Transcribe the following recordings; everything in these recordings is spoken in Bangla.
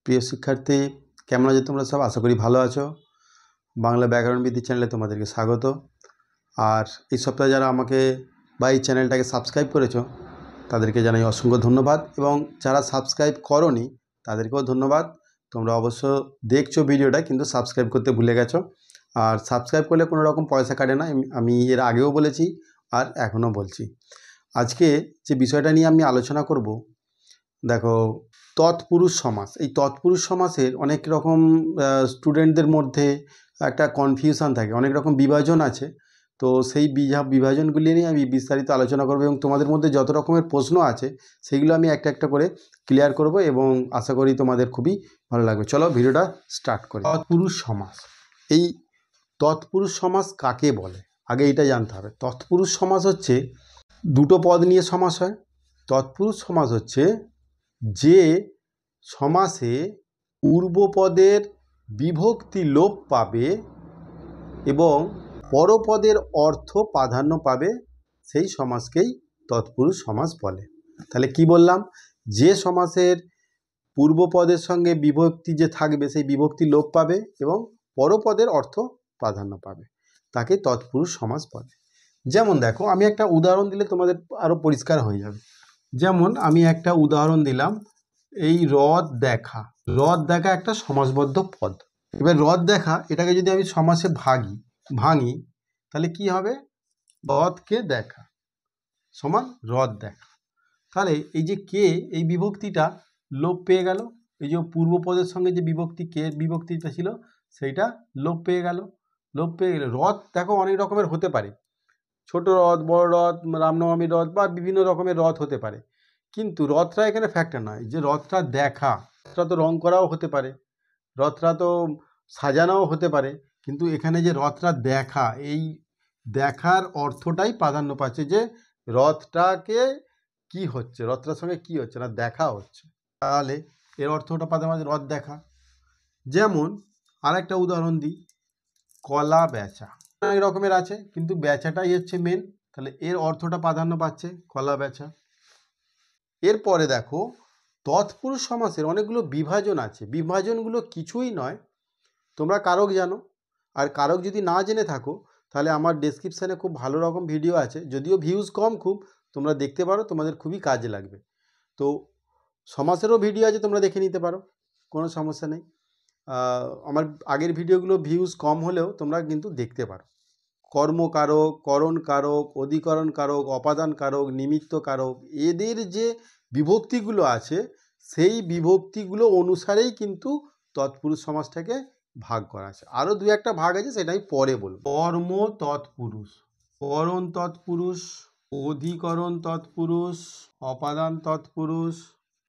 প্রিয় শিক্ষার্থী, কেমন আছো তোমরা সব? আশা করি ভালো আছো। বাংলা ব্যাকরণবিদ্যা চ্যানেলে তোমাদেরকে স্বাগত। আর এই সপ্তাহে যারা আমাকে বা এই চ্যানেলটাকে সাবস্ক্রাইব করেছো তাদেরকে জানাই অসংখ্য ধন্যবাদ, এবং যারা সাবস্ক্রাইব করোনি তাদেরকেও ধন্যবাদ। তোমরা অবশ্য দেখছো ভিডিওটা, কিন্তু সাবস্ক্রাইব করতে ভুলে গেছো। আর সাবস্ক্রাইব করলে কোনো রকম পয়সা কাটে না, আমি এর আগেও বলেছি আর এখনও বলছি। আজকে যে বিষয়টা নিয়ে আমি আলোচনা করব, দেখো, তৎপুরুষ সমাস। এই তৎপুরুষ সমাসের অনেক রকম স্টুডেন্টদের মধ্যে একটা কনফিউশন থাকে, অনেক রকম বিভাজন আছে। তো সেই বিভাজনগুলি নিয়ে আমি বিস্তারিত আলোচনা করব, এবং তোমাদের মধ্যে যত রকমের প্রশ্ন আছে সেগুলো আমি একটা একটা করে ক্লিয়ার করব, এবং আশা করি তোমাদের খুবই ভালো লাগবে। চলো ভিডিওটা স্টার্ট করি। তৎপুরুষ সমাস, এই তৎপুরুষ সমাস কাকে বলে আগে এটা জানতে হবে। তৎপুরুষ সমাস হচ্ছে দুটো পদ নিয়ে সমাস হয়। তৎপুরুষ সমাস হচ্ছে যে সমাসে পূর্বপদের বিভক্তি লোপ পাবে এবং পরপদের অর্থ প্রাধান্য পাবে, সেই সমাসকেই তৎপুরুষ সমাস বলে। তাহলে কি বললাম? যে সমাসের পূর্বপদের সঙ্গে বিভক্তি যে থাকবে সেই বিভক্তি লোপ পাবে এবং পরপদের অর্থ প্রাধান্য পাবে, তাকে তৎপুরুষ সমাস বলে। যেমন দেখো, আমি একটা উদাহরণ দিলে তোমাদের আরও পরিষ্কার হয়ে যাবে। যেমন আমি একটা উদাহরণ দিলাম, এই হ্রদ দেখা। হ্রদ দেখা একটা সমাসবদ্ধ পদ। এবার হ্রদ দেখা এটাকে যদি আমি সমাসে ভাঙি তাহলে কি হবে? হ্রদকে দেখা সমান হ্রদ দেখা। তাহলে এই যে কে, এই বিভক্তিটা লোপ পেয়ে গেল। এই যে পূর্বপদের সঙ্গে যে বিভক্তিটা ছিল সেইটা লোপ পেয়ে গেল। হ্রদ দেখো অনেক রকমের হতে পারে, ছোট হ্রদ, বড় হ্রদ, রামনবমী হ্রদ বা বিভিন্ন রকমের হ্রদ হতে পারে। কিন্তু হ্রদটা এখানে ফ্যাক্টর নয়। যে হ্রদটা দেখা, হ্রদটা তো রং করাও হতে পারে, হ্রদটা তো সাজানোও হতে পারে, কিন্তু এখানে যে হ্রদটা দেখা, এই দেখার অর্থটাই প্রাধান্য পাচ্ছে। যে হ্রদটাকে কি হচ্ছে, হ্রদটার সঙ্গে কি হচ্ছে না, দেখা হচ্ছে, তাহলে এর অর্থটা প্রাধান্য হ্রদ দেখা। যেমন আর একটা উদাহরণ দিই, কলা বেচা। অনেক রকমের আছে, কিন্তু বেচাটাই হচ্ছে মেন, তাহলে এর অর্থটা প্রাধান্য পাচ্ছে কলা বেচা। এরপরে দেখো, তৎপুরুষ সমাসের অনেকগুলো বিভাজন আছে। বিভাজনগুলো কিছুই নয়, তোমরা কারক জানো, আর কারক যদি না জেনে থাকো তাহলে আমার ডেসক্রিপশানে খুব ভালো রকম ভিডিও আছে, যদিও ভিউজ কম খুব, তোমরা দেখতে পারো, তোমাদের খুবই কাজে লাগবে। তো সমাসেরও ভিডিও আছে, তোমরা দেখে নিতে পারো, কোনো সমস্যা নেই। আমার আগের ভিডিওগুলো ভিউজ কম হলেও তোমরা কিন্তু দেখতে পারো। কর্মকারক, করণ কারক, অধিকরণ কারক, অপাদান কারক, নিমিত্ত কারক, এদের যে বিভক্তিগুলো আছে সেই বিভক্তিগুলো অনুসারেই কিন্তু তৎপুরুষ সমাসটাকে ভাগ করা আছে। আরও দু একটা ভাগ আছে, সেটা আমি পরে বলবো। কর্ম তৎপুরুষ, করণ তৎপুরুষ, অধিকরণ তৎপুরুষ, অপাদান তৎপুরুষ,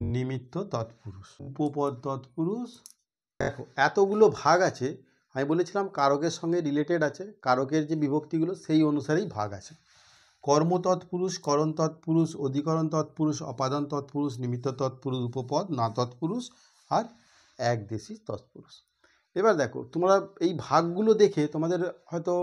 নিমিত্ত তৎপুরুষ, উপপদ তৎপুরুষ। দেখো এতগুলো ভাগ আছে। আমি বলেছিলাম কারকের সঙ্গে রিলেটেড আছে, কারকের যে বিভক্তিগুলো সেই অনুসারেই ভাগ আছে। কর্ম তৎপুরুষ, করণ তৎপুরুষ, অধিকরণ তৎপুরুষ, অপাদান তৎপুরুষ, নিমিত্ত তৎপুরুষ, উপপদ না তৎপুরুষ, আর একদেশী তৎপুরুষ। এবার দেখো, তোমরা এই ভাগগুলো দেখে তোমাদের হয়তো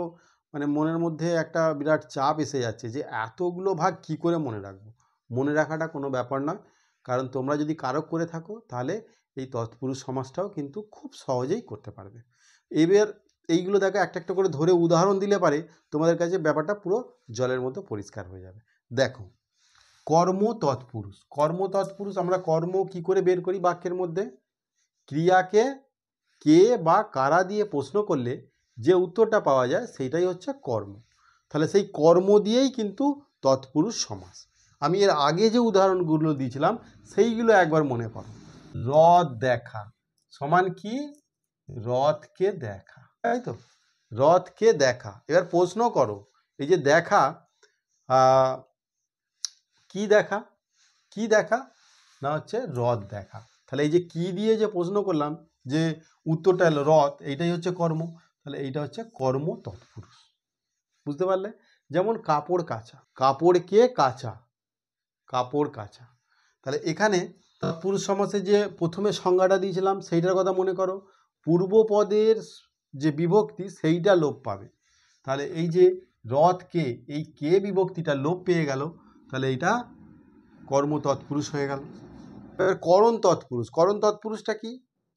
মনের মধ্যে একটা বিরাট চাপ এসে যাচ্ছে যে এতগুলো ভাগ কি করে মনে রাখবো। মনে রাখাটা কোনো ব্যাপার নয়, কারণ তোমরা যদি কারক করে থাকো তাহলে এই তৎপুরুষ সমাসটাও কিন্তু খুব সহজেই করতে পারবে। এবার এইগুলো দেখো একটা একটা করে ধরে উদাহরণ দিলে পারে তোমাদের কাছে ব্যাপারটা পুরো জলের মতো পরিষ্কার হয়ে যাবে। দেখো, কর্ম তৎপুরুষ। কর্ম তৎপুরুষ আমরা কর্ম কি করে বের করি? বাক্যের মধ্যে ক্রিয়াকে কে বা কারা দিয়ে প্রশ্ন করলে যে উত্তরটা পাওয়া যায় সেইটাই হচ্ছে কর্ম। তাহলে সেই কর্ম দিয়েই কিন্তু তৎপুরুষ সমাস। আমি এর আগে যে উদাহরণগুলো দিয়েছিলাম সেইগুলো একবার মনে করো। হ্রদ দেখা সমান কি? হ্রদকে দেখা, তাই তো? হ্রদকে দেখা। এবার প্রশ্ন করো, এই যে দেখা, কি দেখা? কি দেখা না হচ্ছে হ্রদ দেখা। তাহলে এই যে কি দিয়ে যে প্রশ্ন করলাম, যে উত্তরটা এলো হ্রদ, এইটাই হচ্ছে কর্ম। তাহলে এইটা হচ্ছে কর্ম তৎপুরুষ। বুঝতে পারলে? যেমন কাপড় কাচা, কাপড়কে কাচা, কাপড় কাচা। তাহলে এখানে তৎপুরুষ সমাসে যে প্রথমে সংজ্ঞাটা দিয়েছিলাম সেইটার কথা মনে করো। পূর্বপদের যে বিভক্তি সেইটা লোপ পাবে। তাহলে এই যে হ্রদকে, এই কে বিভক্তিটা লোপ পেয়ে গেল, তাহলে এইটা কর্ম তৎপুরুষ হয়ে গেল। এবার করণ তৎপুরুষ। করণ তৎপুরুষটা কি?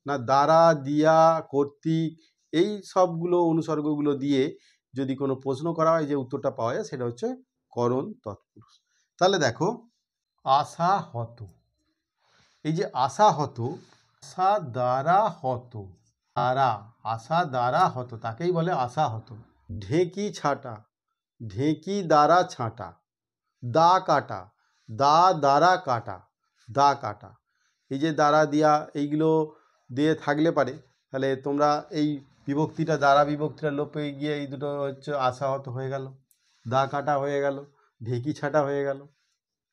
না দ্বারা, দিয়া, কর্তৃক এই সবগুলো অনুসর্গগুলো দিয়ে যদি কোনো প্রশ্ন করা হয় যে উত্তরটা পাওয়া যায় সেটা হচ্ছে করণ তৎপুরুষ। তাহলে দেখো আশাহত, এই যে আশাহত, আশা দ্বারা হত, দ্বারা, আশা দ্বারা হত তাকেই বলে আশাহত। ঢেঁকি ছাটা, ঢেঁকি দ্বারা ছাঁটা, দা কাটা, দা দ্বারা কাটা, দা কাটা, এই যে দ্বারা দিয়া এইগুলো দিয়ে থাকলে পারে তাহলে তোমরা এই বিভক্তিটা, দ্বারা বিভক্তিটা লোপ পেয়ে গিয়ে এই দুটো হচ্ছে আশাহত হয়ে গেল, দা কাটা হয়ে গেল, ঢেঁকি ছাটা হয়ে গেল,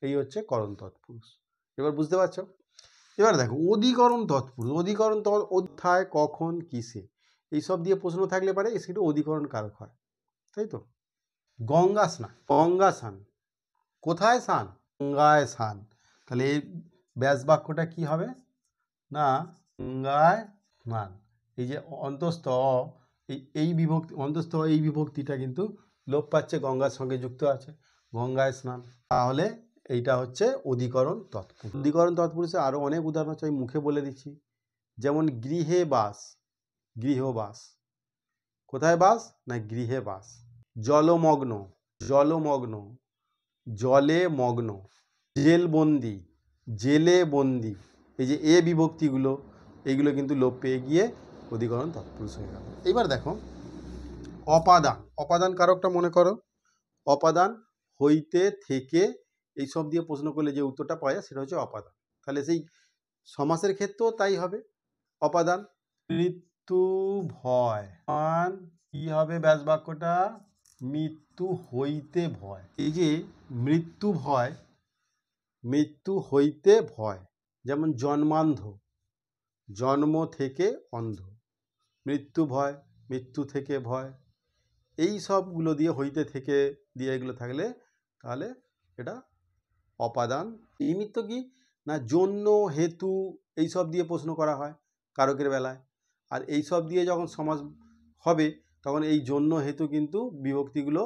এই হচ্ছে করণ তৎপুরুষ। এবার বুঝতে পারছো? এবার দেখো অধিকরণ তৎপুরুষ। অধিকরণ অধ্যায়, কখন, কিসে, এইসব দিয়ে প্রশ্ন থাকলে পারে সেটা অধিকরণ কারক হয়, তাই তো? গঙ্গা স্নান, গঙ্গা স্নান, কোথায় স্নান? গঙ্গায় স্নান। তাহলে এই ব্যাস বাক্যটা কি হবে না গঙ্গায় স্নান। এই যে অন্তস্থ এই বিভক্তি, অন্তস্থ এই বিভক্তিটা কিন্তু লোপ পাচ্ছে, গঙ্গার সঙ্গে যুক্ত আছে, গঙ্গায় স্নান। তাহলে এইটা হচ্ছে অধিকরণ তৎপুরুষ। অধিকরণ তৎপুরুষে আরও অনেক উদাহরণ আছে, আমি মুখে বলে দিচ্ছি। যেমন গৃহে বাস, গৃহবাস, কোথায় বাস না গৃহে বাস। জলমগ্ন, জলমগ্ন, জলে মগ্ন। জেলবন্দি, জেলে বন্দি, এই যে এ বিভক্তিগুলো এইগুলো কিন্তু লোপ পেয়ে গিয়ে অধিকরণ তৎপুরুষ হয়ে গেল। এবার দেখো অপাদান, অপাদান কারকটা মনে করো, অপাদান হইতে থেকে এইসব দিয়ে প্রশ্ন করলে যে উত্তরটা পাওয়া যায় সেটা হচ্ছে অপাদান। তাহলে সেই সমাসের ক্ষেত্রেও তাই হবে। অপাদান মৃত্যু ভয়, কি হবে ব্যাস বাক্যটা? মৃত্যু হইতে ভয়। এই যে মৃত্যু ভয়, মৃত্যু হইতে ভয়, যেমন জন্মান্ধ, জন্ম থেকে অন্ধ, মৃত্যু ভয়, মৃত্যু থেকে ভয়, এই সবগুলো দিয়ে হইতে থেকে দিয়ে এগুলো থাকলে তাহলে এটা অপাদান। নিমিত্ত কি না জন্য, হেতু এইসব দিয়ে প্রশ্ন করা হয় কারকের বেলায়, আর এইসব দিয়ে যখন সমাস হবে তখন এই জন্য হেতু কিন্তু বিভক্তিগুলো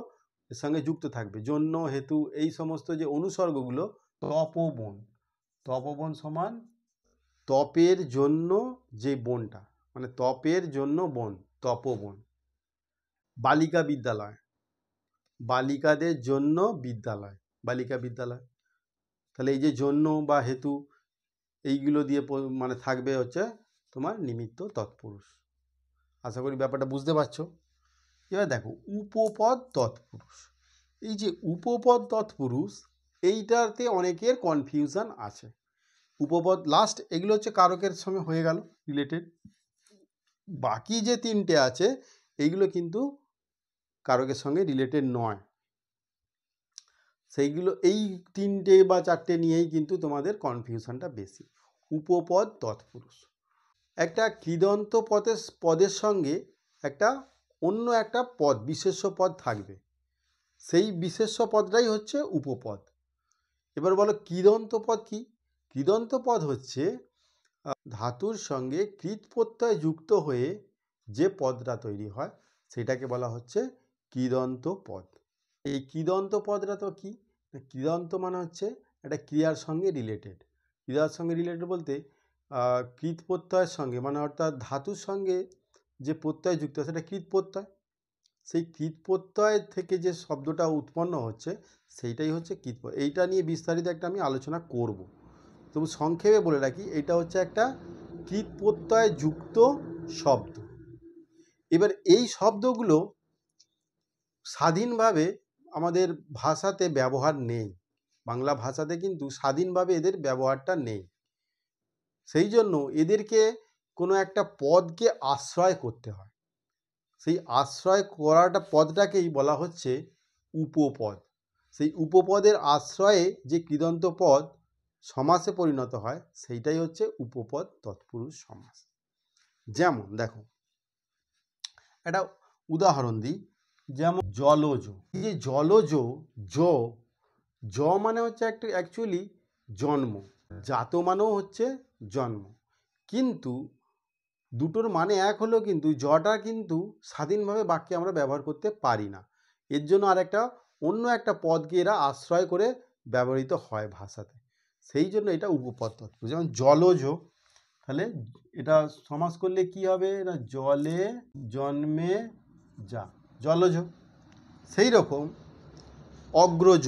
এর সঙ্গে যুক্ত থাকবে। জন্য, হেতু এই সমস্ত যে অনুসর্গগুলো, তপবন, তপবন সমান তপের জন্য যে বনটা, মানে তপের জন্য বন, তপবন। বালিকা বিদ্যালয়, বালিকাদের জন্য বিদ্যালয়, বালিকা বিদ্যালয়। তাহলে এই যে জন্য বা হেতু এইগুলো দিয়ে মানে থাকবে হচ্ছে তোমার নিমিত্ত তৎপুরুষ। আশা করি ব্যাপারটা বুঝতে পারছো। এবার দেখো উপপদ তৎপুরুষ। এই যে উপপদ তৎপুরুষ এইটাতে অনেকের কনফিউশন আছে। উপপদ লাস্ট এগুলো হচ্ছে কারকের সঙ্গে হয়ে গেল রিলেটেড, বাকি যে তিনটে আছে এইগুলো কিন্তু কারকের সঙ্গে রিলেটেড নয়। সেইগুলো এই তিনটে বা চারটে নিয়েই কিন্তু তোমাদের কনফিউশনটা বেশি। উপপদ তৎপুরুষ, একটা কৃদন্ত পদের সঙ্গে একটা অন্য একটা পদ, বিশেষ্য পদ থাকবে, সেই বিশেষ্য পদটাই হচ্ছে উপপদ। এবার বলো কৃদন্ত পদ কি? কৃদন্ত পদ হচ্ছে ধাতুর সঙ্গে কৃৎ প্রত্যয় যুক্ত হয়ে যে পদটা তৈরি হয় সেটাকে বলা হচ্ছে কৃদন্ত পদ। এই কৃদন্ত পদটা তো কি? কৃদন্ত মানে হচ্ছে একটা ক্রিয়ার সঙ্গে রিলেটেড। ক্রিয়ার সঙ্গে রিলেটেড বলতে কৃৎ প্রত্যয়ের সঙ্গে, মানে অর্থাৎ ধাতুর সঙ্গে যে প্রত্যয় যুক্ত সেটা কৃৎ প্রত্যয়, সেই কৃৎ প্রত্যয় থেকে যে শব্দটা উৎপন্ন হচ্ছে সেইটাই হচ্ছে কৃৎ প্রত্যয়। এইটা নিয়ে বিস্তারিত একটা আমি আলোচনা করব, তবু সংক্ষেপে বলে রাখি এটা হচ্ছে একটা কৃৎ প্রত্যয় যুক্ত শব্দ। এবার এই শব্দগুলো স্বাধীনভাবে আমাদের ভাষাতে ব্যবহার নেই, বাংলা ভাষাতে কিন্তু স্বাধীনভাবে এদের ব্যবহারটা নেই। সেই জন্য এদেরকে কোনো একটা পদকে আশ্রয় করতে হয়, সেই আশ্রয় করাটা পদটাকেই বলা হচ্ছে উপপদ। সেই উপপদের আশ্রয়ে যে কৃদন্ত পদ সমাসে পরিণত হয় সেইটাই হচ্ছে উপপদ তৎপুরুষ সমাস। যেমন দেখো একটা উদাহরণ দিই, যেমন জলজ। এই যে জলজ, জ মানে হচ্ছে একটা অ্যাকচুয়ালি জন্ম, জাত মানেও হচ্ছে জন্ম, কিন্তু দুটোর মানে এক হলেও কিন্তু জটা কিন্তু স্বাধীনভাবে বাক্যে আমরা ব্যবহার করতে পারি না, এর জন্য আর একটা অন্য একটা পদকে এরা আশ্রয় করে ব্যবহৃত হয় ভাষাতে, সেই জন্য এটা উপপদ তৎপুরুষ। যেমন জলজ, তাহলে এটা সমাস করলে কি হবে না, জলে জন্মে যা, জলজ। সেই রকম অগ্রজ